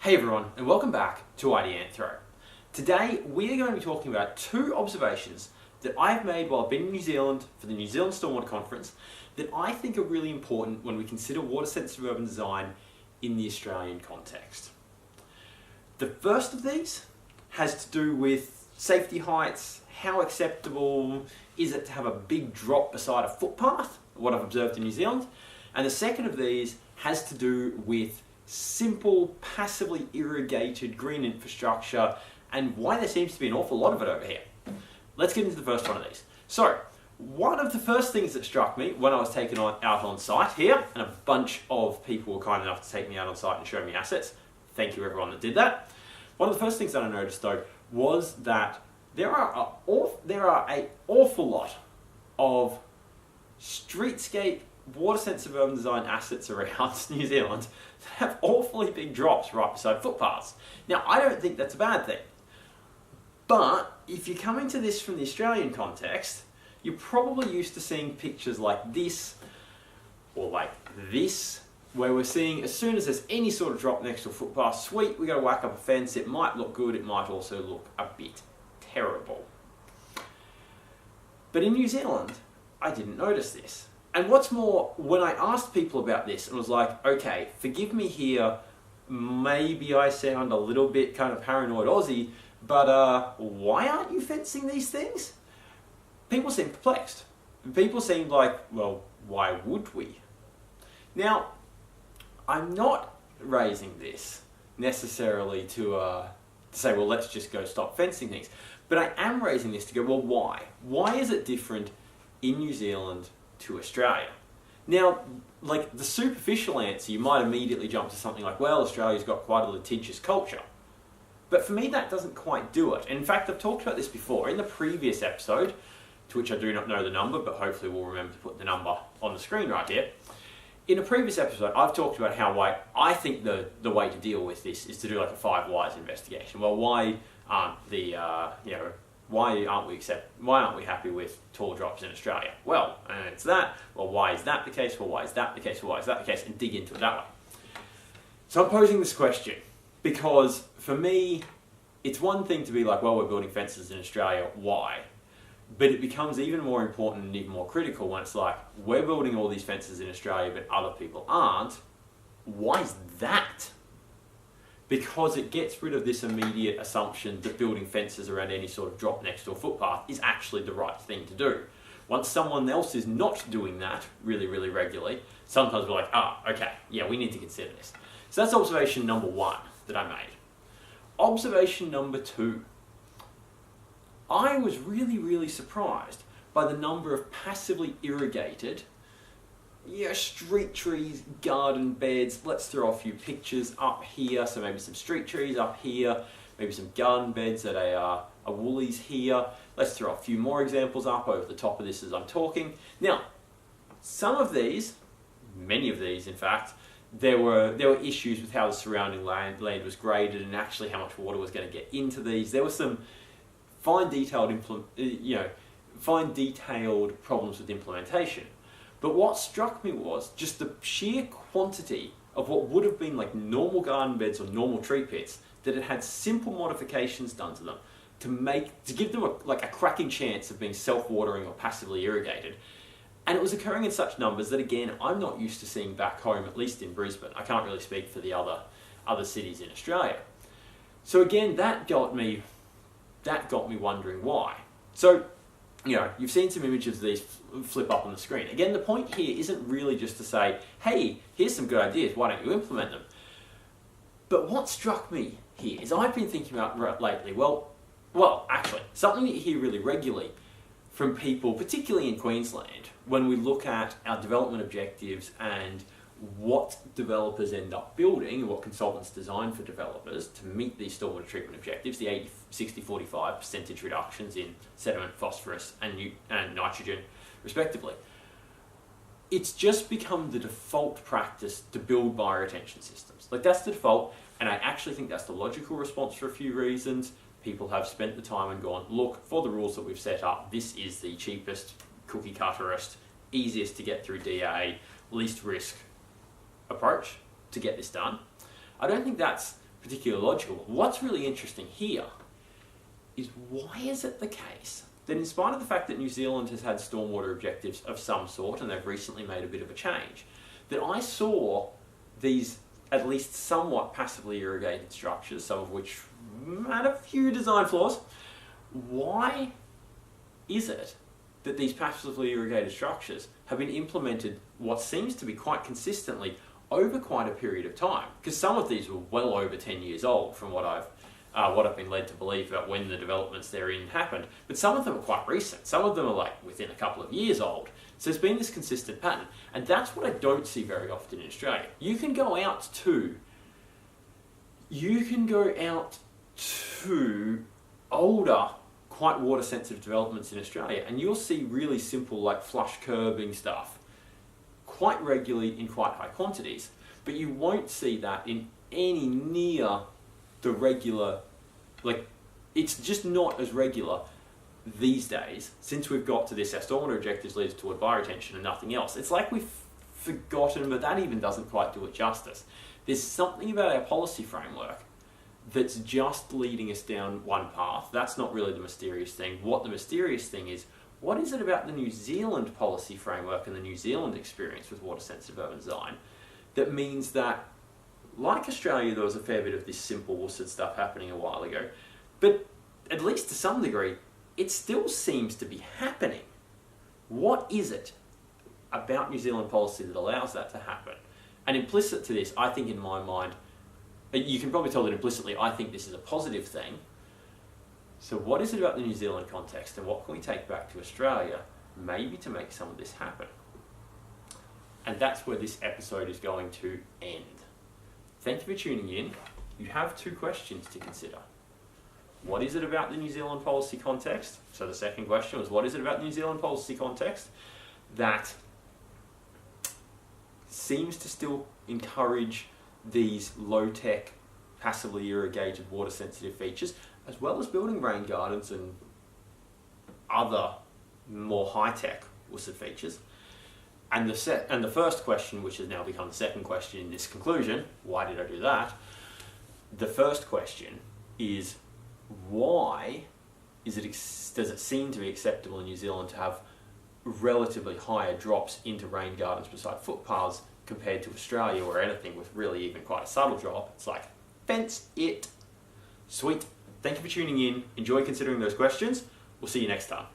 Hey everyone, and welcome back to Ideanthro. Today we are going to be talking about two observations that I've made while I've been in New Zealand for the New Zealand Stormwater Conference that I think are really important when we consider water-sensitive urban design in the Australian context. The first of these has to do with safety heights. How acceptable is it to have a big drop beside a footpath, what I've observed in New Zealand? And the second of these has to do with simple, passively irrigated green infrastructure and why there seems to be an awful lot of it over here. Let's get into the first one of these. So, one of the first things that struck me when I was taken out on site here, and a bunch of people were kind enough to take me out on site and show me assets, thank you everyone that did that. One of the first things that I noticed though was that there are an awful lot of streetscape water-sensitive urban design assets around New Zealand that have awfully big drops right beside footpaths. Now, I don't think that's a bad thing. But if you're coming to this from the Australian context, you're probably used to seeing pictures like this, or like this, where we're seeing as soon as there's any sort of drop next to a footpath, sweet, we got to whack up a fence. It might look good, it might also look a bit terrible. But in New Zealand, I didn't notice this. And what's more, when I asked people about this, it was like, okay, forgive me here, maybe I sound a little bit kind of paranoid Aussie, but why aren't you fencing these things? People seemed perplexed. People seemed like, well, why would we? Now, I'm not raising this necessarily to say, well, let's just go stop fencing things. But I am raising this to go, well, why? Why is it different in New Zealand to Australia? Now, like the superficial answer, you might immediately jump to something like, well, Australia's got quite a litigious culture. But for me, that doesn't quite do it. In fact, I've talked about this before in the previous episode, to which I do not know the number, but hopefully we'll remember to put the number on the screen right here. In a previous episode, I've talked about how I think the way to deal with this is to do like a 5 whys investigation. Well, why aren't why aren't we happy with tall drops in Australia? Well, and it's that. Well, why is that the case? Well, why is that the case? Well, why is that the case? And dig into it that way. So I'm posing this question because for me, it's one thing to be like, well, we're building fences in Australia. Why? But it becomes even more important and even more critical when it's like, we're building all these fences in Australia, but other people aren't. Why is that? Because it gets rid of this immediate assumption that building fences around any sort of drop next to a footpath is actually the right thing to do. Once someone else is not doing that really, really regularly, sometimes we're like, okay, yeah, we need to consider this. So that's observation number 1 that I made. Observation number 2. I was really, really surprised by the number of passively irrigated street trees, garden beds. Let's throw a few pictures up here. So maybe some street trees up here, maybe some garden beds at a Woolies here. Let's throw a few more examples up over the top of this as I'm talking. Now, some of these, many of these in fact, there were issues with how the surrounding land was graded and actually how much water was going to get into these. There were some fine detailed problems with implementation. But what struck me was just the sheer quantity of what would have been like normal garden beds or normal tree pits that had simple modifications done to them to give them a cracking chance of being self-watering or passively irrigated. And it was occurring in such numbers that, again, I'm not used to seeing back home, at least in Brisbane. I can't really speak for the other cities in Australia. So again, that got me wondering why. So, you've seen some images of these flip up on the screen. Again, the point here isn't really just to say, hey, here's some good ideas, why don't you implement them? But what struck me here is I've been thinking about lately, actually, something that you hear really regularly from people, particularly in Queensland, when we look at our development objectives and what developers end up building and what consultants design for developers to meet these stormwater treatment objectives, the 80-60-45 percentage reductions in sediment, phosphorus and nitrogen respectively. It's just become the default practice to build bioretention systems. Like, that's the default, and I actually think that's the logical response for a few reasons. People have spent the time and gone, look, for the rules that we've set up, this is the cheapest, cookie cutterist, easiest to get through DA, least risk approach to get this done. I don't think that's particularly logical. What's really interesting here is, why is it the case that in spite of the fact that New Zealand has had stormwater objectives of some sort, and they've recently made a bit of a change, that I saw these at least somewhat passively irrigated structures, some of which had a few design flaws. Why is it that these passively irrigated structures have been implemented what seems to be quite consistently over quite a period of time? Because some of these were well over 10 years old from what I've been led to believe about when the developments therein happened. But some of them are quite recent. Some of them are like within a couple of years old. So there's been this consistent pattern. And that's what I don't see very often in Australia. You can go out to older, quite water sensitive developments in Australia, and you'll see really simple like flush curbing stuff quite regularly in quite high quantities. But you won't see that in any near the regular, like, it's just not as regular these days, since we've got to this, our stormwater objectives leads toward bioretention and nothing else. It's like we've forgotten, but that even doesn't quite do it justice. There's something about our policy framework that's just leading us down one path. That's not really the mysterious thing. What the mysterious thing is, what is it about the New Zealand policy framework and the New Zealand experience with water-sensitive urban design that means that, like Australia, there was a fair bit of this simple WSUD stuff happening a while ago, but at least to some degree, it still seems to be happening. What is it about New Zealand policy that allows that to happen? And implicit to this, I think in my mind, you can probably tell that implicitly, I think this is a positive thing. So what is it about the New Zealand context, and what can we take back to Australia, maybe to make some of this happen? And that's where this episode is going to end. Thank you for tuning in. You have two questions to consider. What is it about the New Zealand policy context? So the second question was, what is it about the New Zealand policy context that seems to still encourage these low-tech, passively irrigated, water-sensitive features, as well as building rain gardens and other more high-tech WSUD features? And the first question, which has now become the second question in this conclusion, why did I do that? The first question is, why does it seem to be acceptable in New Zealand to have relatively higher drops into rain gardens beside footpaths compared to Australia, where anything with really even quite a subtle drop, it's like, fence it. Sweet. Thank you for tuning in. Enjoy considering those questions. We'll see you next time.